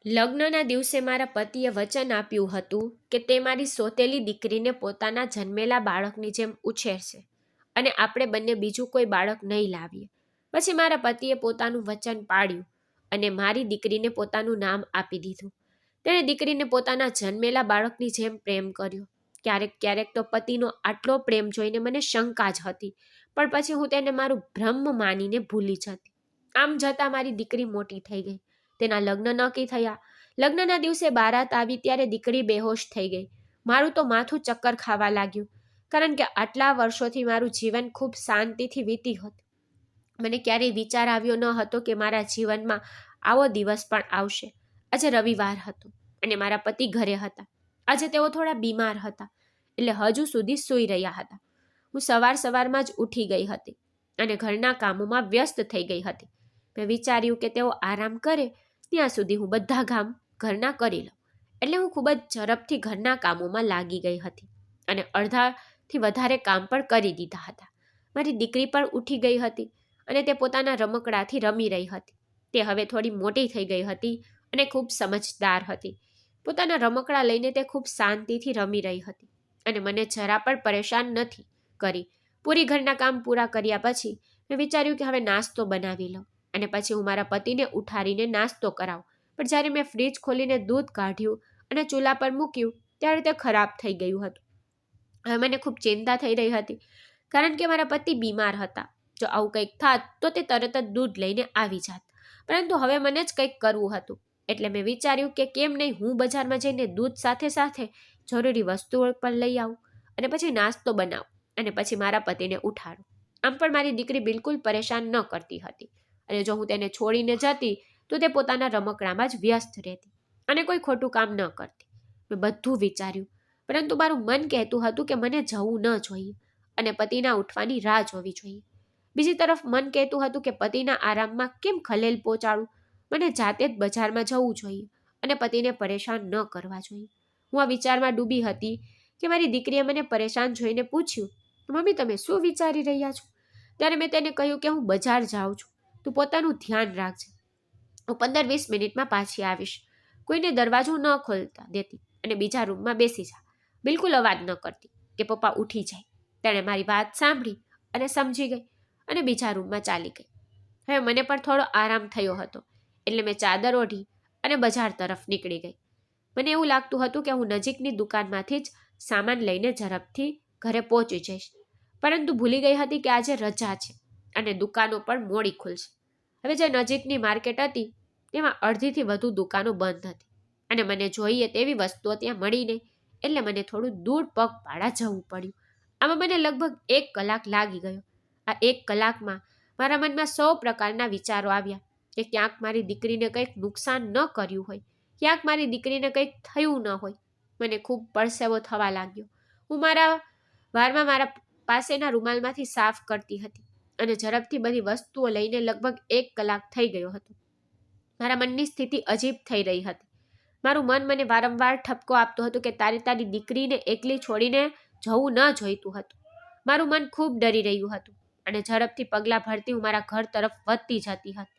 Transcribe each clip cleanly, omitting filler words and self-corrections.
લગ્નના દિવસે મારા પતિએ વચન આપ્યું હતું કે તે મારી સોતેલી દીકરીને પોતાના જન્મેલા બાળકની જેમ ઉછેરશે અને આપણે બંને બીજું કોઈ બાળક નહીં લાવીએ. પછી મારા પતિએ પોતાનું વચન પાળ્યું અને મારી દીકરીને પોતાનું નામ આપી દીધું. તેણે દીકરીને પોતાના જન્મેલા બાળકની જેમ પ્રેમ કર્યો. ક્યારેક તો પતિનો આટલો પ્રેમ જોઈને મને શંકા જ હતી, પણ પછી હું તેને મારું બ્રહ્મ માનીને ભૂલી જતી. આમ જતાં મારી દીકરી મોટી થઈ ગઈ. તેના લગ્ન નક્કી થયા. લગ્નના દિવસે બારાત આવી ત્યારે દીકરી બેહોશ થઈ ગઈ. મારું તો માથું ચક્કર ખાવા લાગ્યું, કારણ કે આટલા વર્ષોથી મારું જીવન ખૂબ શાંતિથી વીતી હતું. મને ક્યારેય વિચાર આવ્યો ન હતો કે મારા જીવનમાં આવો દિવસ પણ આવશે. આજે રવિવાર હતો અને મારા પતિ ઘરે હતા. આજે તેઓ થોડા બીમાર હતા, એટલે હજુ સુધી સૂઈ રહ્યા હતા. હું સવારમાં જ ઉઠી ગઈ હતી અને ઘરના કામોમાં વ્યસ્ત થઈ ગઈ હતી. મેં વિચાર્યું કે તેઓ આરામ કરે ત્યાં સુધી હું બધા કામ ઘરના કરી લઉં. એટલે હું ખૂબ જ ઝડપથી ઘરના કામોમાં લાગી ગઈ હતી અને અડધાથી વધારે કામ પણ કરી દીધા હતા. મારી દીકરી પણ ઉઠી ગઈ હતી અને તે પોતાના રમકડાથી રમી રહી હતી. તે હવે થોડી મોટી થઈ ગઈ હતી અને ખૂબ સમજદાર હતી. પોતાના રમકડા લઈને તે ખૂબ શાંતિથી રમી રહી હતી અને મને જરા પણ પરેશાન નથી કરી. પૂરી ઘરના કામ પૂરા કર્યા પછી મેં વિચાર્યું કે હવે નાસ્તો બનાવી લઉં અને પછી હું મારા પતિને ઉઠાડીને નાસ્તો કરાવું. પણ જ્યારે મેં ફ્રીજ ખોલીને દૂધ કાઢ્યું અને ચૂલા પર મૂક્યું ત્યારે તે ખરાબ થઈ ગયું હતું. હવે મને ખૂબ ચિંતા થઈ રહી હતી, કારણ કે મારા પતિ બીમાર હતા. જો આવું કંઈક થાત તો તે તરત જ દૂધ લઈને આવી જાત, પરંતુ હવે મને જ કંઈક કરવું હતું. એટલે મેં વિચાર્યું કે કેમ નહીં હું બજારમાં જઈને દૂધ સાથે સાથે જરૂરી વસ્તુઓ પણ લઈ આવું અને પછી નાસ્તો બનાવું અને પછી મારા પતિને ઉઠાડું. આમ પણ મારી દીકરી બિલકુલ પરેશાન ન કરતી હતી અને જો હું તેને છોડીને જતી તો તે પોતાના રમકડામાં જ વ્યસ્ત રહેતી અને કોઈ ખોટું કામ ન કરતી. મેં બધું વિચાર્યું, પરંતુ મારું મન કહેતું હતું કે મને જવું ન જોઈએ અને પતિના ઉઠવાની રાહ જોવી જોઈએ. બીજી તરફ મન કહેતું હતું કે પતિના આરામમાં કેમ ખલેલ પહોંચાડું. મને જાતે જ બજારમાં જવું જોઈએ અને પતિને પરેશાન ન કરવા જોઈએ. હું આ વિચારમાં ડૂબી હતી કે મારી દીકરીએ મને પરેશાન જોઈને પૂછ્યું, મમ્મી તમે શું વિચારી રહ્યા છો? ત્યારે મેં તેને કહ્યું કે હું બજાર જાઉં છું, તું પોતાનું ધ્યાન રાખજે. હું 15-20 મિનિટમાં પાછી આવીશ. કોઈને દરવાજો ન ખોલતા દેતી અને બીજા રૂમમાં બેસી જા. બિલકુલ અવાજ ન કરતી કે પપ્પા ઉઠી જાય. તેણે મારી વાત સાંભળી અને સમજી ગઈ અને બીજા રૂમમાં ચાલી ગઈ. હવે મને પણ થોડો આરામ થયો હતો, એટલે મેં ચાદર ઓઢી અને બજાર તરફ નીકળી ગઈ. મને એવું લાગતું હતું કે હું નજીકની દુકાનમાંથી જ સામાન લઈને ઝડપથી ઘરે પહોંચી જઈશ, પરંતુ ભૂલી ગઈ હતી કે આજે રજા છે અને દુકાનો પણ મોડી ખુલશે. હવે જે નજીકની માર્કેટ હતી તેમાં અડધીથી વધુ દુકાનો બંધ હતી અને મને જોઈએ તેવી વસ્તુઓ ત્યાં મળી નહીં, એટલે મને થોડું દૂર પગપાળા જવું પડ્યું. આમાં મને લગભગ 1 કલાક લાગી ગયો. આ 1 કલાકમાં મારા મનમાં 100 પ્રકારના વિચારો આવ્યા કે ક્યાંક મારી દીકરીને કંઈક નુકસાન ન કર્યું હોય, ક્યાંક મારી દીકરીને કંઈક થયું ન હોય. મને ખૂબ પરસેવો થવા લાગ્યો. હું મારા મારા પાસેના રૂમાલમાંથી સાફ કરતી હતી અને ઝડપથી બધી વસ્તુઓ લઈને લગભગ 1 કલાક થઈ ગયો હતો. મારા મનની સ્થિતિ અજીબ થઈ રહી હતી. મારું મન મને વારંવાર ઠપકો આપતું હતું કે તારી દીકરીને એકલી છોડીને જવું ન જોઈતું હતું. મારું મન ખૂબ ડરી રહ્યું હતું અને ઝડપથી પગલાં ભરતી હું મારા ઘર તરફ વધતી જતી હતી.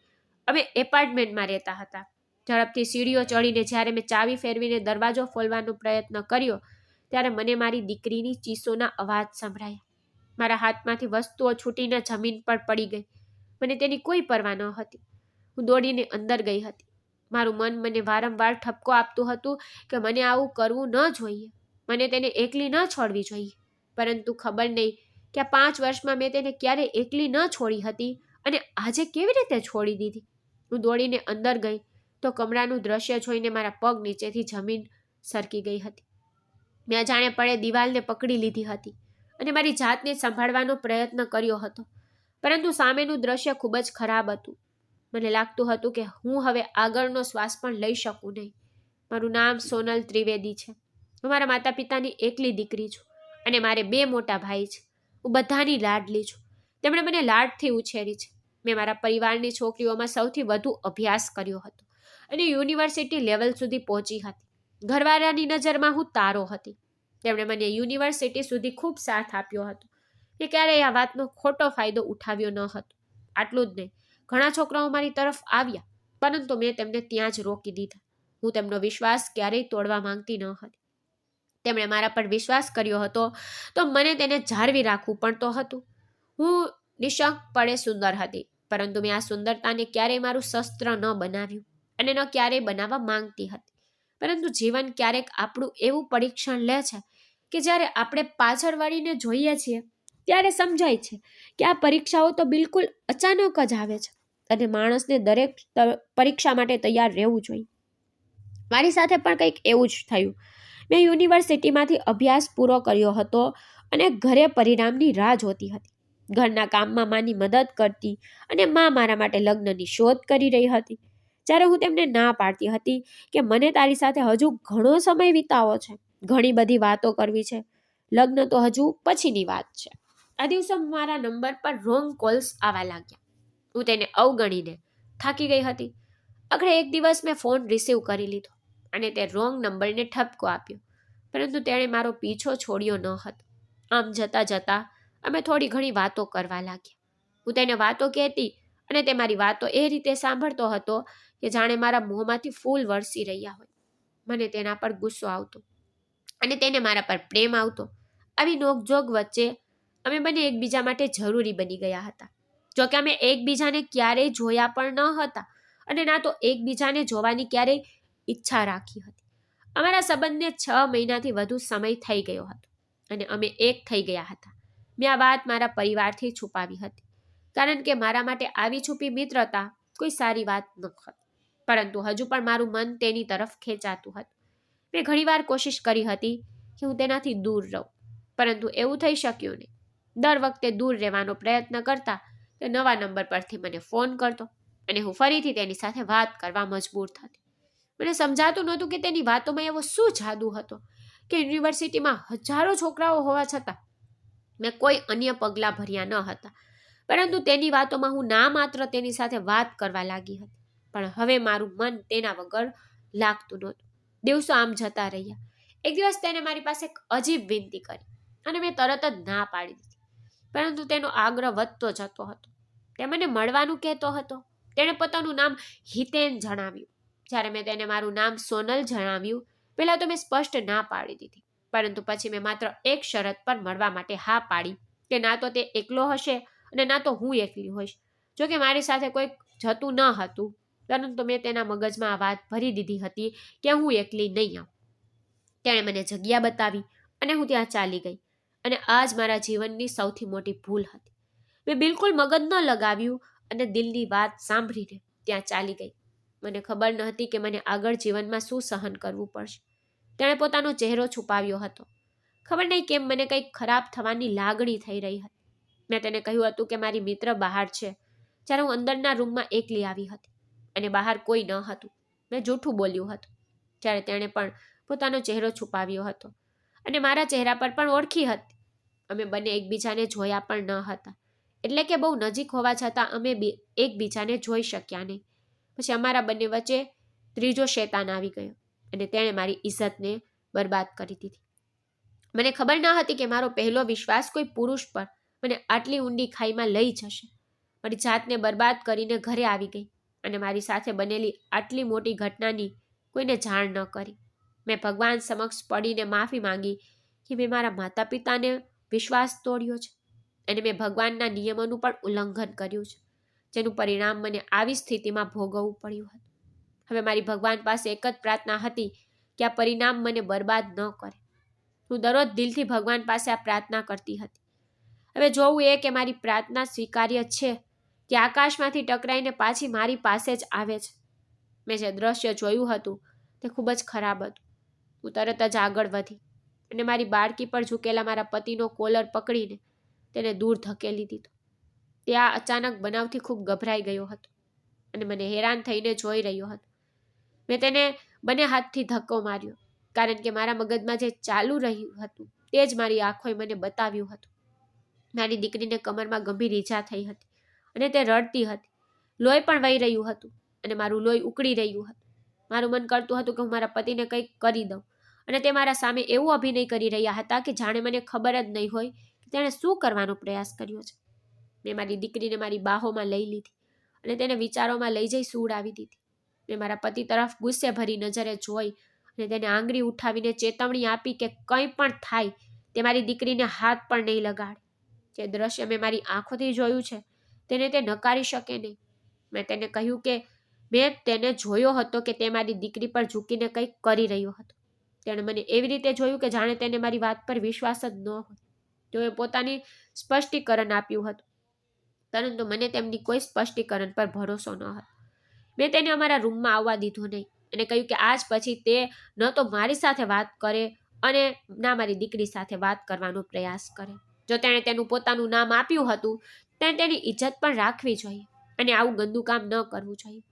અમે એપાર્ટમેન્ટમાં રહેતા હતા. ઝડપથી સીડીઓ ચડીને જ્યારે મેં ચાવી ફેરવીને દરવાજો ખોલવાનો પ્રયત્ન કર્યો ત્યારે મને મારી દીકરીની ચીસોના અવાજ સંભળાયા. મારા હાથમાંથી વસ્તુઓ છૂટીને જમીન પર પડી ગઈ. મને તેની કોઈ પરવા ન હતી. હું દોડીને અંદર ગઈ હતી. મારું મન મને વારંવાર ઠપકો આપતું હતું કે મને આવું કરવું ન જોઈએ, મને તેને એકલી ન છોડવી જોઈએ. પરંતુ ખબર નહીં કે આ 5 વર્ષમાં મેં તેને ક્યારે એકલી ન છોડી હતી અને આજે કેવી રીતે છોડી દીધી. હું દોડીને અંદર ગઈ તો કમરાનું દ્રશ્ય જોઈને મારા પગ નીચેથી જમીન સરકી ગઈ હતી. મેં અજાણે પડે દિવાલને પકડી લીધી હતી અને મારી જાતને સંભાળવાનો પ્રયત્ન કર્યો હતો, પરંતુ સામેનું દ્રશ્ય ખૂબ જ ખરાબ હતું. મને લાગતું હતું કે હું હવે આગળનો શ્વાસ પણ લઈ શકું નહીં. મારું નામ સોનલ ત્રિવેદી છે. હું મારા માતા પિતાની એકલી દીકરી છું અને મારે 2 મોટા ભાઈ છે. હું બધાની લાડલી છું. તેમણે મને લાડથી ઉછેરી છે. મેં મારા પરિવારની છોકરીઓમાં સૌથી વધુ અભ્યાસ કર્યો હતો અને યુનિવર્સિટી લેવલ સુધી પહોંચી હતી. ઘરવાળાની નજરમાં હું તારો હતી. તેમણે મને યુનિવર્સિટી સુધી ખૂબ સાથ આપ્યો હતો. મેં ક્યારેય આ વાતનો ખોટો ફાયદો ઉઠાવ્યો ન હતો. આટલું જ નહીં, ઘણા છોકરાઓ મારી તરફ આવ્યા, પરંતુ મેં તેમને ત્યાં જ રોકી દીધા. હું તેમનો વિશ્વાસ ક્યારેય તોડવા માંગતી ન હતી. તેમણે મારા પર વિશ્વાસ કર્યો હતો તો મને તેને જાળવી રાખવું પણ તો હતું. હું નિશંકપણે સુંદર હતી, પરંતુ મેં આ સુંદરતાને ક્યારેય મારું શસ્ત્ર ન બનાવ્યું અને ન ક્યારેય બનાવવા માંગતી હતી. પરંતુ જીવન ક્યારેક આપણું એવું પરીક્ષણ લે છે કે જ્યારે આપણે પાછળ વળીને જોઈએ છીએ ત્યારે સમજાય છે કે આ પરીક્ષાઓ તો બિલકુલ અચાનક જ આવે છે અને માણસને દરેક પરીક્ષા માટે તૈયાર રહેવું જોઈએ. મારી સાથે પણ કંઈક એવું જ થયું. મેં યુનિવર્સિટીમાંથી અભ્યાસ પૂરો કર્યો હતો અને ઘરે પરિણામની રાહ જોતી હતી. ઘરના કામમાં માની મદદ કરતી અને મા મારા માટે લગ્નની શોધ કરી રહી હતી. જ્યારે હું તેમને ના પાડતી હતી કે મને તારી સાથે હજુ ઘણો સમય વિતાવો છે, ઘણી બધી વાતો કરવી છે, લગ્ન તો હજુ પછીની વાત છે. આ દિવસો મારા નંબર પર રોંગ કોલ્સ આવવા લાગ્યા. હું તેને અવગણીને થાકી ગઈ હતી. આખરે એક દિવસ મેં ફોન રિસીવ કરી લીધો અને તે રોંગ નંબરને ઠપકો આપ્યો, પરંતુ તેણે મારો પીછો છોડ્યો ન હતો. આમ જતાં જતાં અમે થોડી ઘણી વાતો કરવા લાગ્યા. હું તેને વાતો કહેતી અને તે મારી વાતો એ રીતે સાંભળતો હતો કે જાણે મારા મોંમાંથી ફૂલ વરસી રહ્યા હોય. મને તેના પર ગુસ્સો આવતો અને તેને મારા પર પ્રેમ આવતો. આવી નોકઝોક વચ્ચે અમે બંને એકબીજા માટે જરૂરી બની ગયા હતા. જોકે અમે એકબીજાને ક્યારેય જોયા પણ ન હતા અને ના તો એકબીજાને જોવાની ક્યારેય ઈચ્છા રાખી હતી. અમારા સંબંધને 6 મહિનાથી વધુ સમય થઈ ગયો હતો અને અમે એક થઈ ગયા હતા. મેં આ વાત મારા પરિવારથી છુપાવી હતી, કારણ કે મારા માટે આવી છુપી મિત્રતા કોઈ સારી વાત ન હતી. પરંતુ હજુ પણ મારું મન તેની તરફ ખેંચાતું હતું. મેં ઘણીવાર કોશિશ કરી હતી કે હું તેનાથી દૂર રહું, પરંતુ એવું થઈ શક્યું નહીં. દર વખતે દૂર રહેવાનો પ્રયત્ન કરતા તે નવા નંબર પરથી મને ફોન કરતો અને હું ફરીથી તેની સાથે વાત કરવા મજબૂર થતી. મને સમજાતું નહોતું કે તેની વાતોમાં એવો શું જાદુ હતો કે યુનિવર્સિટીમાં હજારો છોકરાઓ હોવા છતાં મેં કોઈ અન્ય પગલાં ભર્યા ન હતા. પરંતુ તેની વાતોમાં હું ના માત્ર તેની સાથે વાત કરવા લાગી હતી, પણ હવે મારું મન તેના વગર લાગતું નહોતું. દિવસો આમ જતા રહ્યા. એક દિવસ તેને મારી પાસે એક અજીબ વિનંતી કરી અને મેં તરત જ ના પાડી દીધી. પરંતુ તેનો આગ્રહ વધતો જતો હતો. તે મને મળવાનું કહેતો હતો. તેણે પોતાનું નામ હિતેન જણાવ્યું. જ્યારે મેં તેને મારું નામ સોનલ જણાવ્યું, પહેલાં તો મેં સ્પષ્ટ ના પાડી દીધી, પરંતુ પછી મેં માત્ર એક શરત પર મળવા માટે હા પાડી કે ના તો તે એકલો હશે અને ના તો હું એકલી હોઈશ. જોકે મારી સાથે કોઈ જતું ન હતું, પરંતુ મેં તેના મગજમાં આ વાત ભરી દીધી હતી કે હું એકલી નહીં આવું. તેણે મને જગ્યા બતાવી અને હું ત્યાં ચાલી ગઈ અને આ જ મારા જીવનની સૌથી મોટી ભૂલ હતી. મેં બિલકુલ મગજ ન લગાવ્યું અને દિલની વાત સાંભળીને ત્યાં ચાલી ગઈ. મને ખબર ન હતી કે મને આગળ જીવનમાં શું સહન કરવું પડશે. તેણે પોતાનો ચહેરો છુપાવ્યો હતો. ખબર નહીં કેમ મને કંઈક ખરાબ થવાની લાગણી થઈ રહી હતી. મેં તેને કહ્યું હતું કે મારી મિત્ર બહાર છે, જ્યારે હું અંદરના રૂમમાં એકલી આવી હતી અને બહાર કોઈ ન હતું. મેં જૂઠું બોલ્યું હતું, જ્યારે તેણે પણ પોતાનો ચહેરો છુપાવ્યો હતો અને મારા ચહેરા પર પણ ઓળખી હતી. અમે બંને એકબીજાને જોયા પણ ન હતા, એટલે કે બહુ નજીક હોવા છતાં અમે એકબીજાને જોઈ શક્યા નહીં. પછી અમારા બંને વચ્ચે ત્રીજો શૈતાન આવી ગયો અને તેણે મારી ઇજ્જતને બરબાદ કરી દીધી. મને ખબર ન હતી કે મારો પહેલો વિશ્વાસ કોઈ પુરુષ પર મને આટલી ઊંડી ખાઈમાં લઈ જશે. મારી જાતને બરબાદ કરીને ઘરે આવી ગઈ અને મારી સાથે બનેલી આટલી મોટી ઘટનાની કોઈને જાણ ન કરી. મેં ભગવાન સમક્ષ પડીને માફી માંગી કે મેં મારા માતા પિતાને વિશ્વાસ તોડ્યો છે અને મેં ભગવાનના નિયમોનું પણ ઉલ્લંઘન કર્યું છે, જેનું પરિણામ મને આવી સ્થિતિમાં ભોગવવું પડ્યું હતું. હવે મારી ભગવાન પાસે એક જ પ્રાર્થના હતી કે આ પરિણામ મને બરબાદ ન કરે. હું દરરોજ દિલથી ભગવાન પાસે આ પ્રાર્થના કરતી હતી. હવે જોવું એ કે મારી પ્રાર્થના સ્વીકાર્ય છે કે આકાશમાંથી ટકરાઈને પાછી મારી પાસે જ આવે છે. મેં જે દ્રશ્ય જોયું હતું તે ખૂબ જ ખરાબ હતું. હું તરત જ આગળ વધી અને મારી બાળકી પર ઝૂકેલા મારા પતિનો કોલર પકડીને તેને દૂર ધકેલી દીધો. તે આ અચાનક બનાવથી ખૂબ ગભરાઈ ગયો હતો અને મને હેરાન થઈને જોઈ રહ્યો હતો. મેં તેને બંને હાથથી ધક્કો માર્યો, કારણ કે મારા મગજમાં જે ચાલુ રહ્યું હતું તે જ મારી આંખોએ મને બતાવ્યું હતું. મારી દીકરીને કમરમાં ગંભીર ઈજા થઈ હતી અને તે રડતી હતી. લોહી પણ વહી રહ્યું હતું અને મારું લોહી ઉકળી રહ્યું હતું. મારું મન કરતું હતું કે હું મારા પતિને કંઈક કરી દઉં અને તે મારા સામે એવું અભિનય કરી રહ્યા હતા કે જાણે મને ખબર જ નહીં હોય કે તેણે શું કરવાનો પ્રયાસ કર્યો છે. મેં મારી દીકરીને મારી બાહોમાં લઈ લીધી અને તેને વિચારોમાં લઈ જઈ સુવડાવી દીધી. મેં મારા પતિ તરફ ગુસ્સે ભરી નજરે જોઈ અને તેને આંગળી ઉઠાવીને ચેતવણી આપી કે કંઈ પણ થાય તે મારી દીકરીને હાથ પણ નહીં લગાડે. જે દ્રશ્ય મેં મારી આંખોથી જોયું છે તેને તે નકારી શકે નહીં. મેં તેને કહ્યું કે મેં તેને જોયો હતો કે તે મારી દીકરી પર ઝૂકીને કંઈક કરી રહ્યો હતો. તેણે મને એવી રીતે જોયું કે જાણે તેને મારી વાત પર વિશ્વાસ જ ન હોય. તેઓએ પોતાની સ્પષ્ટીકરણ આપ્યું હતું, પરંતુ મને તેમની કોઈ સ્પષ્ટીકરણ પર ભરોસો ન હતો. મેં તેને અમારા રૂમમાં આવવા દીધો નહીં અને કહ્યું કે આજ પછી તે ન તો મારી સાથે વાત કરે અને ના મારી દીકરી સાથે વાત કરવાનો પ્રયાસ કરે. જો તેણે તેનું પોતાનું નામ આપ્યું હતું તેણે તેની ઇજ્જત પણ રાખવી જોઈએ અને આવું ગંદુ કામ ન કરવું જોઈએ.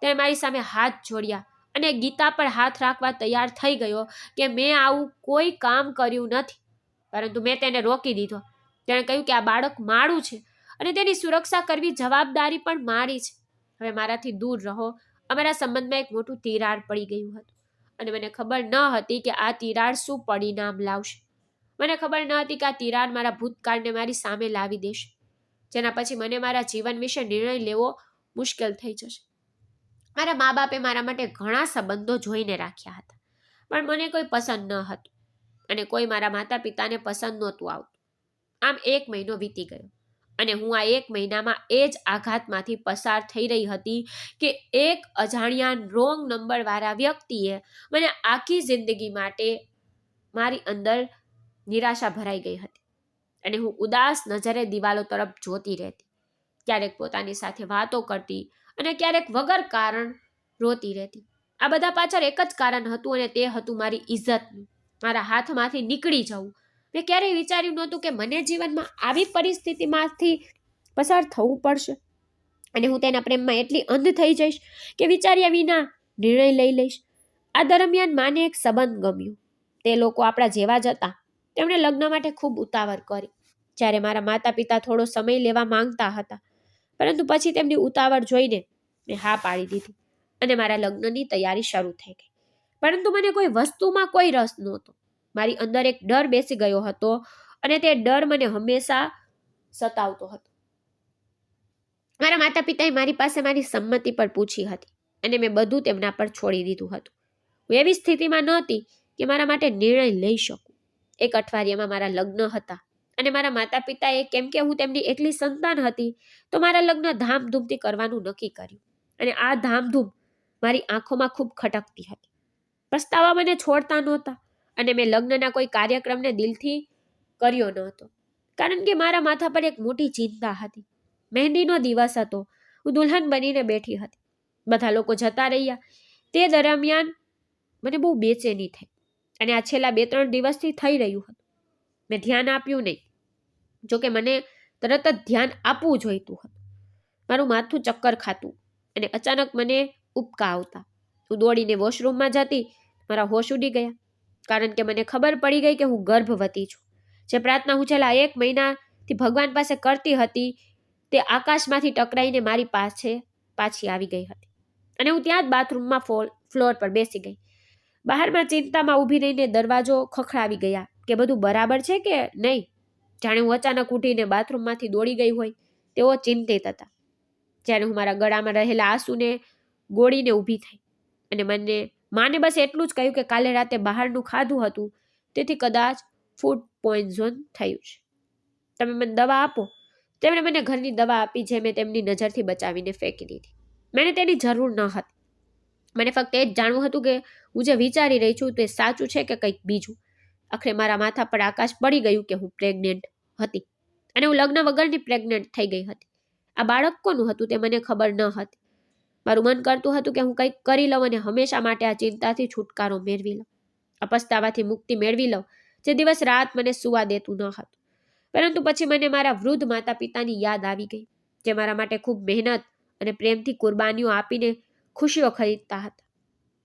તેણે મારી સામે હાથ જોડ્યા અને ગીતા પર હાથ રાખવા તૈયાર થઈ ગયો કે મેં આવું કોઈ કામ કર્યું નથી, પરંતુ મેં તેને રોકી દીધો. તેણે કહ્યું કે આ બાળક મારું છે અને તેની સુરક્ષા કરવી જવાબદારી પણ મારી છે. હવે મારાથી દૂર રહો. અમારા સંબંધમાં એક મોટું તિરાડ પડી ગયું હતું અને મને ખબર ન હતી કે આ તિરાડ શું પરિણામ લાવશે. મને ખબર ન હતી કે આ તિરાડ મારા ભૂતકાળને મારી સામે લાવી દેશે, જેના પછી મને મારા જીવન વિશે નિર્ણય લેવો મુશ્કેલ થઈ જશે. મારા મા બાપે મારા માટે ઘણા સંબંધો જોઈને રાખ્યા હતા, પણ મને કોઈ પસંદ ન હતું અને કોઈ મારા માતા પિતાને પસંદ નહોતું આવતું. આમ 1 મહિનો વીતી ગયો અને હું આ 1 મહિનામાં એ જ આઘાતમાંથી પસાર થઈ રહી હતી કે એક અજાણ્યા રોંગ નંબરવાળા વ્યક્તિએ મને આખી જિંદગી માટે મારી અંદર નિરાશા ભરાઈ ગઈ હતી અને હું ઉદાસ નજરે દિવાલો તરફ જોતી રહેતી. ક્યારેક પોતાની સાથે વાતો કરતી અને ક્યારેક વગર કારણ રોતી રહેતી. આ બધા પાછળ એક જ કારણ હતું અને તે હતું મારી ઇજ્જતનું મારા હાથમાંથી નીકળી જવું. મેં ક્યારેય વિચાર્યું નહોતું કે મને જીવનમાં આવી પરિસ્થિતિમાંથી પસાર થવું પડશે અને હું તેના પ્રેમમાં એટલી અંધ થઈ જઈશ કે વિચાર્યા વિના નિર્ણય લઈ લઈશ. આ દરમિયાન માને એક સંબંધ ગમ્યું. તે લોકો આપણા જેવા જ હતા. તેમણે લગ્ન માટે ખૂબ ઉતાવળ કરી. જ્યારે મારા માતા પિતા થોડો સમય લેવા માંગતા હતા, પરંતુ પછી તેમની ઉતાવળ જોઈને મેં હા પાડી દીધી અને મારા લગ્નની તૈયારી શરૂ થઈ ગઈ. પરંતુ મને કોઈ વસ્તુમાં કોઈ રસ નહોતો. મારી અંદર એક ડર બેસી ગયો હતો અને તે ડર મને હંમેશા સતાવતો હતો. મારા માતા પિતાએ મારી પાસે મારી સંમતિ પર પૂછી હતી અને મેં બધું તેમના પર છોડી દીધું હતું. હું એવી સ્થિતિમાં નહોતી કે મારા માટે નિર્ણય લઈ શકું. એક અઠવાડિયામાં મારા લગ્ન હતા અને મારા માતા પિતાએ કેમ કે હું તેમની એકલી સંતાન હતી તો મારા લગ્ન ધામધૂમથી કરવાનું નક્કી કર્યું અને આ ધામધૂમ મારી આંખોમાં ખૂબ ખટકતી હતી. પસ્તાવા મને છોડતા નહોતા અને મેં લગ્નના કોઈ કાર્યક્રમને દિલથી કર્યો નહોતો, કારણ કે મારા માથા પર એક મોટી ચિંતા હતી. મહેંદીનો દિવસ હતો. હું દુલ્હન બનીને બેઠી હતી. બધા લોકો જતા રહ્યા. તે દરમિયાન મને બહુ બેચેની થઈ અને આ છેલ્લા 2-3 દિવસથી થઈ રહ્યું હતું. મેં ધ્યાન આપ્યું નહીં. જોકે મને તરત જ ધ્યાન આપવું જોઈતું હતું. મારું માથું ચક્કર ખાતું અને અચાનક મને ઉબકા આવતા. હું દોડીને વોશરૂમમાં જતી. મારા હોશ ઉડી ગયા, કારણ કે મને ખબર પડી ગઈ કે હું ગર્ભવતી છું. જે પ્રાર્થના હું છેલ્લા 1 મહિનાથી ભગવાન પાસે કરતી હતી તે આકાશમાંથી ટકરાઈને મારી પાસે પાછી આવી ગઈ હતી અને હું ત્યાં જ બાથરૂમમાં ફ્લોર પર બેસી ગઈ. બહારમાં ચિંતામાં ઊભી રહીને દરવાજો ખખડાવી ગયા કે બધું બરાબર છે કે નહીં. જાણે હું અચાનક ઉઠીને બાથરૂમમાંથી દોડી ગઈ હોય તેઓ ચિંતિત હતા. જ્યારે હું મારા ગળામાં રહેલા આંસુને ગોળીને ઊભી થઈ અને માને બસ એટલું જ કહ્યું કે કાલે રાતે બહારનું ખાધું હતું તેથી કદાચ ફૂડ પોઈઝન થયું છે. તમે મને દવા આપો. તેમણે મને ઘરની દવા આપી જે મેં તેમની નજરથી બચાવીને ફેંકી દીધી. મને તેની જરૂર ન હતી. મને ફક્ત એ જ જાણવું હતું કે હું જે વિચારી રહી છું તે સાચું છે કે કંઈક બીજું. આખરે મારા માથા પર આકાશ પડી ગયું કે હું પ્રેગ્નેન્ટ હતી અને હું લગ્ન વગરની પ્રેગ્નેન્ટ થઈ ગઈ હતી. આ બાળક કોનું હતું તે મને ખબર ન હતી. મારું મન કરતું હતું કે હું કંઈક કરી લઉં અને હંમેશા માટે આ ચિંતાથી છુટકારો મેળવી લઉં, આ પસ્તાવાથી મુક્તિ મેળવી લઉં જે દિવસ રાત મને સુવા દેતું ન હતું. પરંતુ પછી મને મારા વૃદ્ધ માતા પિતાની યાદ આવી ગઈ, જે મારા માટે ખૂબ મહેનત અને પ્રેમથી કુરબાનીઓ આપીને ખુશીઓ ખરીદતા હતા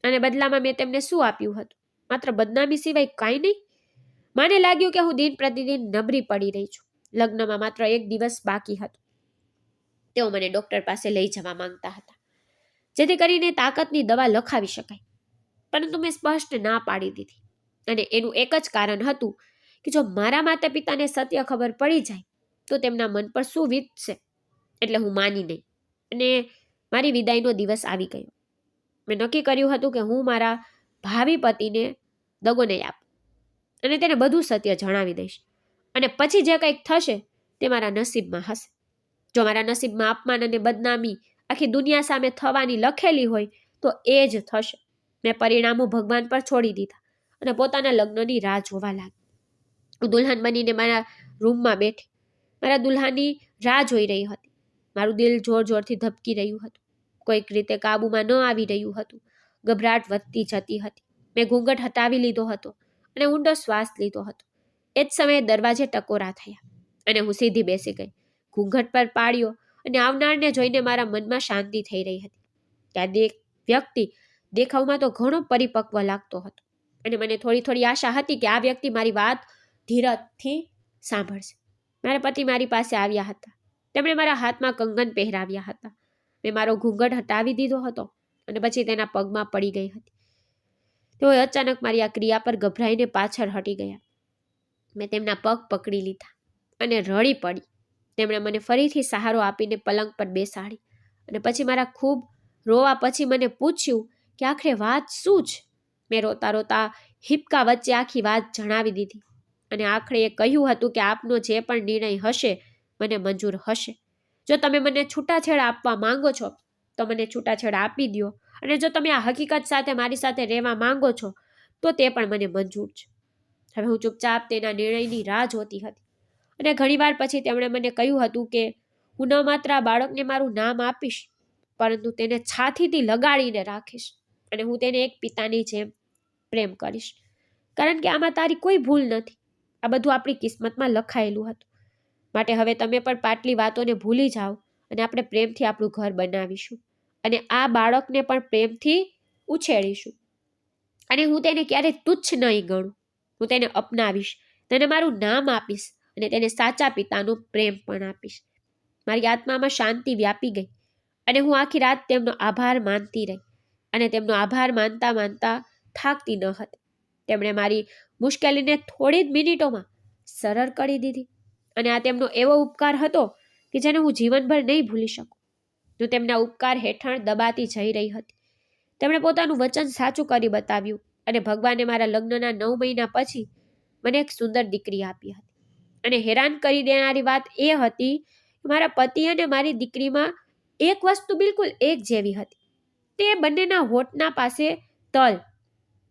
અને બદલામાં મેં તેમને શું આપ્યું હતું? માત્ર બદનામી સિવાય કાંઈ નહીં. મને લાગ્યું કે હું દિન પ્રતિદિન નબળી પડી રહી છું. લગ્નમાં માત્ર 1 દિવસ બાકી હતો. તેઓ મને ડોક્ટર પાસે લઈ જવા માંગતા હતા જેથી કરીને તાકાતની દવા લખાવી શકાય, પરંતુ મેં સ્પષ્ટ ના પાડી દીધી અને એનું એક જ કારણ હતું કે જો મારા માતા પિતાને સત્ય ખબર પડી જાય તો તેમના મન પર શું વીતશે. એટલે હું માની નહીં અને મારી વિદાયનો દિવસ આવી ગયો. મેં નક્કી કર્યું હતું કે હું મારા ભાવિ પતિને દગો નહીં આપું અને તેને બધું સત્ય જણાવી દઈશ, અને પછી જે કંઈક થશે તે મારા નસીબમાં હશે. જો મારા નસીબમાં અપમાન અને બદનામી આખી દુનિયા સામે થવાની લખેલી હોય તો એ જ થશે. મેં પરિણામો ભગવાન પર છોડી દીધા અને પોતાના લગ્નની રાહ જોવા લાગી. હું દુલ્હન બનીને મારા રૂમમાં બેઠી મારા દુલ્હાની રાહ જોઈ રહી હતી. મારું દિલ જોર જોરથી ધબકી રહ્યું હતું. કોઈક રીતે કાબુમાં ન આવી રહ્યું હતું. ગભરાટ વધતી જતી હતી. મેં ઘૂંઘટ હટાવી લીધો હતો અને ઊંડો શ્વાસ લીધો હતો. એ જ સમયે દરવાજે ટકોરા થયા અને હું સીધી બેસી ગઈ. ઘૂંઘટ પર પાડ્યો અને આવનારને જોઈને મારા મનમાં શાંતિ થઈ રહી હતી. ત્યાં વ્યક્તિ દેખાવમાં તો ઘણો પરિપક્વ લાગતો હતો અને મને થોડી થોડી આશા હતી કે આ વ્યક્તિ મારી વાત ધીરજથી સાંભળશે. મારા પતિ મારી પાસે આવ્યા હતા. તેમણે મારા હાથમાં કંગન પહેરાવ્યા હતા. મેં મારો ઘૂંઘટ હટાવી દીધો હતો અને પછી તેના પગમાં પડી ગઈ હતી. તેઓ અચાનક મારી આ ક્રિયા પર ગભરાઈને પાછળ હટી ગયા. મેં તેમના પગ પકડી લીધા અને રડી પડી. તેમણે મને ફરીથી સહારો આપીને પલંગ પર બેસાડી અને પછી મારા ખૂબ રોવા પછી મને પૂછ્યું કે આખરે વાત શું છે. મેં રોતા રોતા હિપકા વચ્ચે આખી વાત જણાવી દીધી અને આખરે એ કહ્યું હતું કે આપનો જે પણ નિર્ણય હશે મને મંજૂર હશે. જો તમે મને છૂટાછેડા આપવા માંગો છો તો મને છૂટાછેડા આપી દો, અને જો તમે આ હકીકત સાથે મારી સાથે રહેવા માંગો છો તો તે પણ મને મંજૂર છે. હવે હું ચૂપચાપ તેના નિર્ણયની રાહ જોતી હતી અને ઘણીવાર પછી તેમણે મને કહ્યું હતું કે હું ન માત્ર આ બાળકને મારું નામ આપીશ પરંતુ તેને છાતીથી લગાડીને રાખીશ અને હું તેને એક પિતાની જેમ પ્રેમ કરીશ, કારણ કે આમાં તારી કોઈ ભૂલ નથી. આ બધું આપણી કિસ્મતમાં લખાયેલું હતું. માટે હવે તમે પણ પાટલી વાતોને ભૂલી જાઓ અને આપણે પ્રેમથી આપણું ઘર બનાવીશું અને આ બાળકને પણ પ્રેમથી ઉછેરીશું. અને હું તેને ક્યારેય તુચ્છ નહીં ગણું. હું તેને અપનાવીશ, તેને મારું નામ આપીશ અને તેને સાચા પિતાનો પ્રેમ પણ આપીશ. મારી આત્મામાં શાંતિ વ્યાપી ગઈ અને હું આખી રાત તેમનો આભાર માનતી રહી અને તેમનો આભાર માનતા માનતા થાકતી ન હતી. તેમણે મારી મુશ્કેલીને થોડી જ મિનિટોમાં સરળ કરી દીધી અને આ તેમનો એવો ઉપકાર હતો કે જેને હું જીવનભર નહીં ભૂલી શકું. હું તેમના ઉપકાર હેઠળ દબાતી જઈ રહી હતી. તેમણે પોતાનું વચન સાચું કરી બતાવ્યું અને ભગવાને મારા લગ્નના 9 મહિના પછી મને એક સુંદર દીકરી આપી હતી. અને હેરાન કરી દેનારી વાત એ હતી કે મારા પતિ અને મારી દીકરીમાં એક વસ્તુ બિલકુલ એક જેવી હતી. તે બંનેના હોઠના પાસે તલ,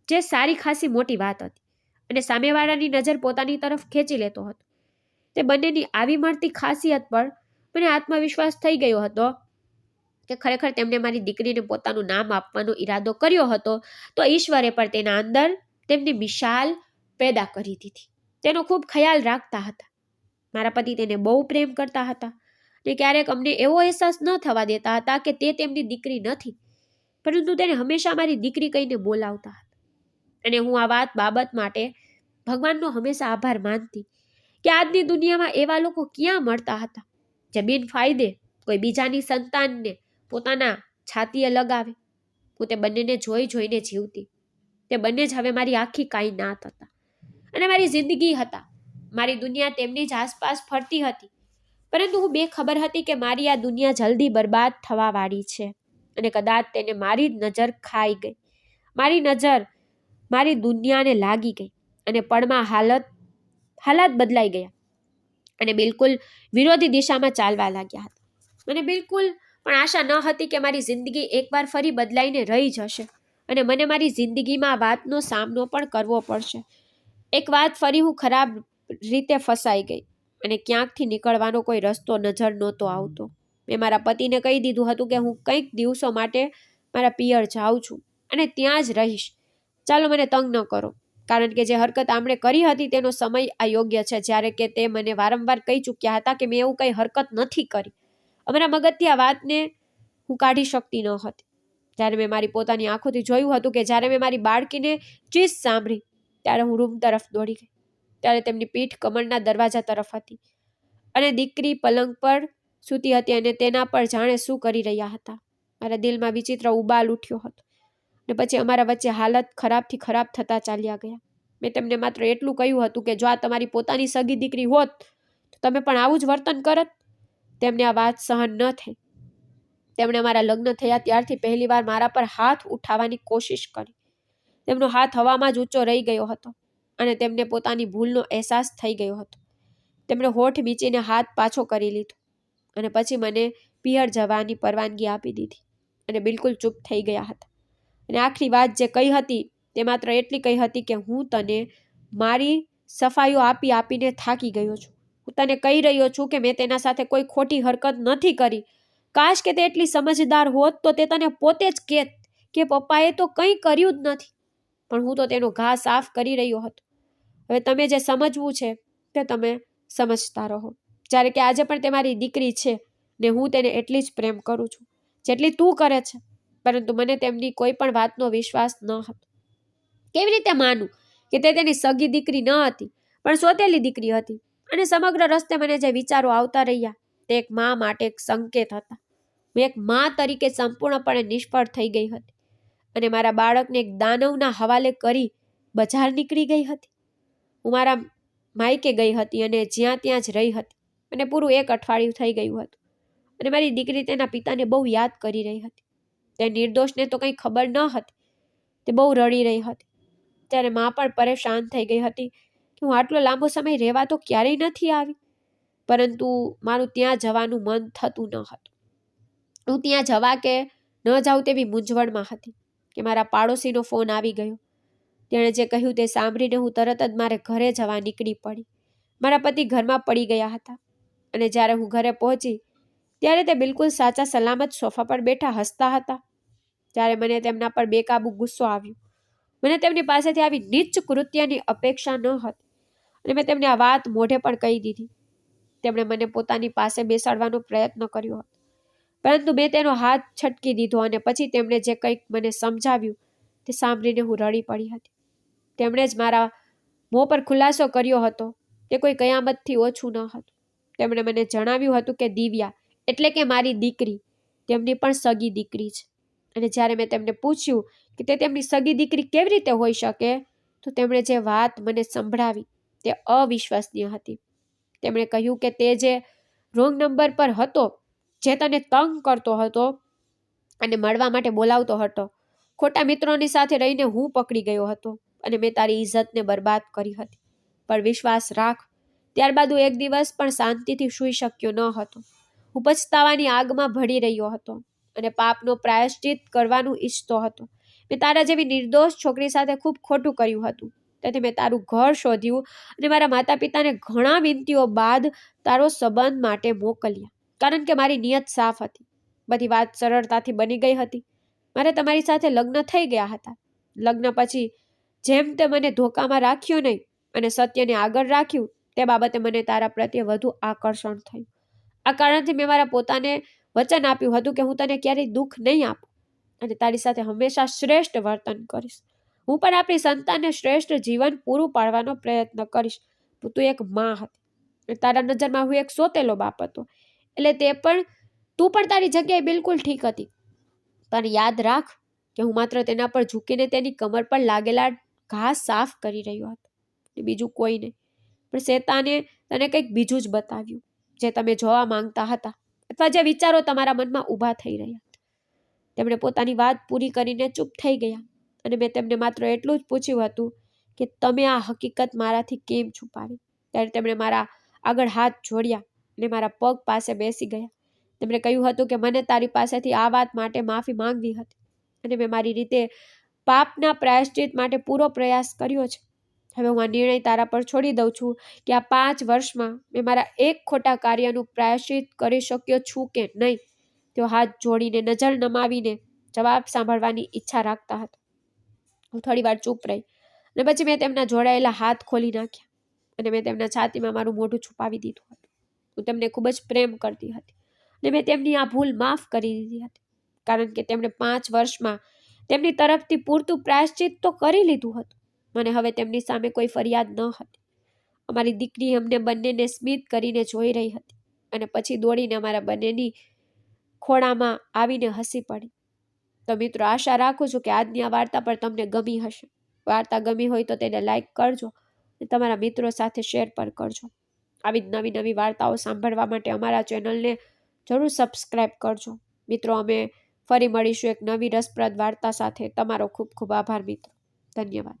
જે સારી ખાસી મોટી વાત હતી અને સામેવાળાની નજર પોતાની તરફ ખેંચી લેતો હતો. તે બંનેની આવી મળતી ખાસિયત પર મને આત્મવિશ્વાસ થઈ ગયો હતો કે ખરેખર તેમને મારી દીકરીને પોતાનું નામ આપવાનો ઈરાદો કર્યો હતો તો ઈશ્વરે પણ તેના અંદર તેમની મિસાલ પેદા કરી દીધી. તેનો ખૂબ ખ્યાલ રાખતા હતા. મારા પતિ તેને બહુ પ્રેમ કરતા હતા અને ક્યારેક અમને એવો અહેસાસ ન થવા દેતા હતા કે તે તેમની દીકરી નથી, પરંતુ તેને હંમેશા મારી દીકરી કહીને બોલાવતા હતા. અને હું આ વાત બાબત માટે ભગવાનનો હંમેશા આભાર માનતી કે આજની દુનિયામાં એવા લોકો ક્યાં મળતા હતા જે બિનફાયદે કોઈ બીજાની સંતાનને પોતાના છાતીએ લગાવે. હું તે બંનેને જોઈને જીવતી. તે બંને જ હવે મારી આખી કાયનાત હતા અને મારી જિંદગી હતા. મારી દુનિયા તેમની જ આસપાસ ફરતી હતી, પરંતુ હું બેખબર હતી કે મારી આ દુનિયા જલ્દી બરબાદ થવા વાળી છે અને કદાચ તેને મારી નજર ખાઈ ગઈ. મારી નજર મારી દુનિયાને લાગી ગઈ અને પળમાં હાલાત બદલાઈ ગયા અને બિલકુલ વિરોધી દિશામાં ચાલવા લાગ્યા હતા. મને બિલકુલ પણ આશા ન હતી કે મારી જિંદગી એકવાર ફરી બદલાઈને રહી જશે અને મને મારી જિંદગીમાં આ વાતનો સામનો પણ કરવો પડશે. એક વાત ફરી હું ખરાબ રીતે ફસાઈ ગઈ અને ક્યાંકથી નીકળવાનો કોઈ રસ્તો નજર નહોતો આવતો. મેં મારા પતિને કહી દીધું હતું કે હું કંઈક દિવસો માટે મારા પિયર જાઉં છું અને ત્યાં જ રહીશ. ચાલો મને તંગ ન કરો, કારણ કે જે હરકત આમણે કરી હતી તેનો સમય અયોગ્ય છે, જ્યારે કે તે મને વારંવાર કહી ચૂક્યા હતા કે મેં એવું કંઈ હરકત નથી કરી. અમારા મગજથી આ વાતને હું કાઢી શકતી ન હતી. જ્યારે મેં મારી પોતાની આંખોથી જોયું હતું કે જ્યારે મેં મારી બાળકીને ચીસ સાંભળી ત્યારે હું રૂમ તરફ દોડી ગઈ. ત્યારે તેમની પીઠ કમરના દરવાજા તરફ હતી અને દીકરી પલંગ પર સૂતી હતી અને તેના પર જાણે શું કરી રહ્યા હતા. મારા દિલમાં વિચિત્ર ઉબાલ ઉઠ્યો હતો અને પછી અમારા વચ્ચે હાલત ખરાબથી ખરાબ થતા ચાલ્યા ગયા. મેં તેમને માત્ર એટલું કહ્યું હતું કે જો આ તમારી પોતાની સગી દીકરી હોત તો તમે પણ આવું જ વર્તન કરત. તેમને આ વાત સહન ન થઈ તેમણે અમારા લગ્ન થયા ત્યારથી પહેલીવાર મારા પર હાથ ઉઠાવવાની કોશિશ કરી. તેમનો હાથ હવામાં જ ઊંચો રહી ગયો હતો અને તેમને પોતાની ભૂલનો અહેસાસ થઈ ગયો હતો. તેમણે હોઠ મીચીને હાથ પાછો કરી લીધો અને પછી મને પિયર જવાની પરવાનગી આપી દીધી અને બિલકુલ ચૂપ થઈ ગયા હતા. અને આખરી વાત જે કહી હતી તે માત્ર એટલી કહી હતી કે હું તને મારી સફાઈઓ આપી આપીને થાકી ગયો છું. હું તને કહી રહ્યો છું કે મેં તેના સાથે કોઈ ખોટી હરકત નથી કરી. કાશ કે તે એટલી સમજદાર હોત તો તે તને પોતે જ કહેત કે પપ્પાએ તો કંઈ કર્યું જ નથી, પણ હું તો તેનો ઘા સાફ કરી રહ્યો હતો. હવે તમે જે સમજવું છે તે તમે સમજતા રહો. જ્યારે કે આજે પણ તે મારી દીકરી છે ને હું તેને એટલી જ પ્રેમ કરું છું જેટલી તું કરે છે, પરંતુ મને તેમની કોઈ પણ વાતનો વિશ્વાસ ન હતો. કેવી રીતે માનું કે તે તેની સગી દીકરી ન હતી પણ સોતેલી દીકરી હતી? અને સમગ્ર રસ્તે મને જે વિચારો આવતા રહ્યા તે એક મા માટે એક સંકેત હતા. હું એક મા તરીકે સંપૂર્ણપણે નિષ્ફળ થઈ ગઈ હતી અને મારા બાળકને એક દાનવના હવાલે કરી બજાર નીકળી ગઈ હતી. હું મારા માયકે ગઈ હતી અને જ્યાં ત્યાં જ રહી હતી અને પૂરું 1 અઠવાડિયું થઈ ગયું હતું અને મારી દીકરી તેના પિતાને બહુ યાદ કરી રહી હતી. તે નિર્દોષને તો કંઈ ખબર ન હતી. તે બહુ રડી રહી હતી. ત્યારે મા પણ પરેશાન થઈ ગઈ હતી કે હું આટલો લાંબો સમય રહેવા તો ક્યારેય નથી આવી, પરંતુ મારું ત્યાં જવાનું મન થતું ન હતું. હું ત્યાં જવા કે ન જાઉં તેવી મૂંઝવણમાં હતી કે મારા પાડોશીનો ફોન આવી ગયો. તેણે જે કહ્યું તે સાંભળીને હું તરત જ મારે ઘરે જવા નીકળી પડી. મારા પતિ ઘરમાં પડી ગયા હતા અને જ્યારે હું ઘરે પહોંચી ત્યારે તે બિલકુલ સાચા સલામત સોફા પર બેઠા હસતા હતા. ત્યારે મને તેમના પર બેકાબૂ ગુસ્સો આવ્યો. મને તેમની પાસેથી આવી નીચ કૃત્યની અપેક્ષા ન હતી અને મેં તેમને આ વાત મોઢે પણ કહી દીધી. તેમણે મને પોતાની પાસે બેસાડવાનો પ્રયત્ન કર્યો હતો, પરંતુ મેં તેનો હાથ છટકી દીધો અને પછી તેમણે જે કંઈક મને સમજાવ્યું તે સાંભળીને હું રડી પડી હતી. તેમણે જ મારા મોં પર ખુલાસો કર્યો હતો તે કોઈ કયામતથી ઓછું ન હતું. તેમણે મને જણાવ્યું હતું કે દિવ્યા એટલે કે મારી દીકરી તેમની પણ સગી દીકરી છે. અને જ્યારે મેં તેમને પૂછ્યું કે તે તેમની સગી દીકરી કેવી રીતે હોઈ શકે, તો તેમણે જે વાત મને સંભળાવી તે અવિશ્વસનીય હતી. તેમણે કહ્યું કે તે જે રોંગ નંબર પર હતો, જે તને તંગ કરતો હતો અને મળવા માટે બોલાવતો હતો, ખોટા મિત્રોની સાથે રહીને હું પકડી ગયો હતો અને મેં તારી ઇજ્જતને બરબાદ કરી હતી. પણ વિશ્વાસ રાખ, ત્યારબાદ હું એક દિવસ પણ શાંતિથી સૂઈ શક્યો ન હતો. હું પછતાવાની આગમાં ભળી રહ્યો હતો અને પાપનો પ્રાયશ્ચિત કરવાનું ઈચ્છતો હતો. મેં તારા જેવી નિર્દોષ છોકરી સાથે ખૂબ ખોટું કર્યું હતું. તેથી મેં તારું ઘર શોધ્યું અને મારા માતા પિતાને ઘણા વિનંતીઓ બાદ તારો સંબંધ માટે મોકલ્યા, કારણ કે મારી નિયત સાફ હતી. બધી વાત સરળતાથી બની ગઈ હતી. મારે તમારી સાથે લગ્ન થઈ ગયા હતા. લગ્ન પછી જેમ તે મને ધોકામાં રાખ્યો નહીં અને સત્યને આગળ રાખ્યું તે બાબતે મને તારા પ્રત્યે વધુ આકર્ષણ થયું. આ કારણથી મેં મારા પોતાને વચન આપ્યું હતું કે હું તને ક્યારેય દુઃખ નહીં આપું અને તારી સાથે હંમેશા શ્રેષ્ઠ વર્તન કરીશ. હું પણ આપણી સંતાનને શ્રેષ્ઠ જીવન પૂરું પાડવાનો પ્રયત્ન કરીશ. તું એક માં હતી. તારા નજરમાં હું એક સોતેલો બાપ હતો. એટલે તું પણ તારી જગ્યાએ બિલકુલ ઠીક હતી. પણ યાદ રાખ કે હું માત્ર તેના પર ઝૂકીને તેની કમર પર લાગેલા ઘા સાફ કરી રહ્યો હતો, બીજું કોઈ નહીં. પણ શેતાને તને કંઈક બીજું જ બતાવ્યું, જે તમે જોવા માંગતા હતા અથવા જે વિચારો તમારા મનમાં ઊભા થઈ રહ્યા હતા. તેમણે પોતાની વાત પૂરી કરીને ચૂપ થઈ ગયા અને મેં તેમને માત્ર એટલું જ પૂછ્યું હતું કે તમે આ હકીકત મારાથી કેમ છુપાવી. ત્યારે તેમણે મારા આગળ હાથ જોડ્યા અને મારા પગ પાસે બેસી ગયા. તેમણે કહ્યું હતું કે મને તારી પાસેથી આ વાત માટે માફી માંગવી હતી અને મેં મારી રીતે પાપના પ્રાયશ્ચિત માટે પૂરો પ્રયાસ કર્યો છે. હવે હું આ નિર્ણય તારા પર છોડી દઉં છું કે આ 5 વર્ષમાં મેં મારા એક ખોટા કાર્યનું પ્રાયશ્ચિત કરી શક્યો છું કે નહીં. તેઓ હાથ જોડીને નજર નમાવીને જવાબ સાંભળવાની ઈચ્છા રાખતા હતા. હું થોડી વાર ચૂપ રહી અને પછી મેં તેમના જોડાયેલા હાથ ખોલી નાખ્યા અને મેં તેમના છાતીમાં મારું મોઢું છુપાવી દીધું હતું. હું તેમને ખૂબ જ પ્રેમ કરતી હતી અને મેં તેમની આ ભૂલ માફ કરી દીધી હતી, કારણ કે તેમણે 5 વર્ષમાં તેમની તરફથી પૂરતું પ્રાયશ્ચિત તો કરી લીધું હતું. મને હવે તેમની સામે કોઈ ફરિયાદ ન હતી. અમારી દીકરી અમને બંનેને સ્મિત કરીને જોઈ રહી હતી અને પછી દોડીને અમારા બંનેની ખોળામાં આવીને હસી પડી. તો મિત્રો, આશા રાખું છું કે આજની આ વાર્તા પર તમને ગમી હશે. વાર્તા ગમી હોય તો તેને લાઈક કરજો અને તમારા મિત્રો સાથે શેર પર કરજો. આવી જ નવી નવી વાર્તાઓ સાંભળવા માટે અમારા ચેનલને જરૂર સબસ્ક્રાઇબ કરજો. મિત્રો, અમે ફરી મળીશું એક નવી રસપ્રદ વાર્તા સાથે. તમારો ખૂબ ખૂબ આભાર મિત્રો. ધન્યવાદ.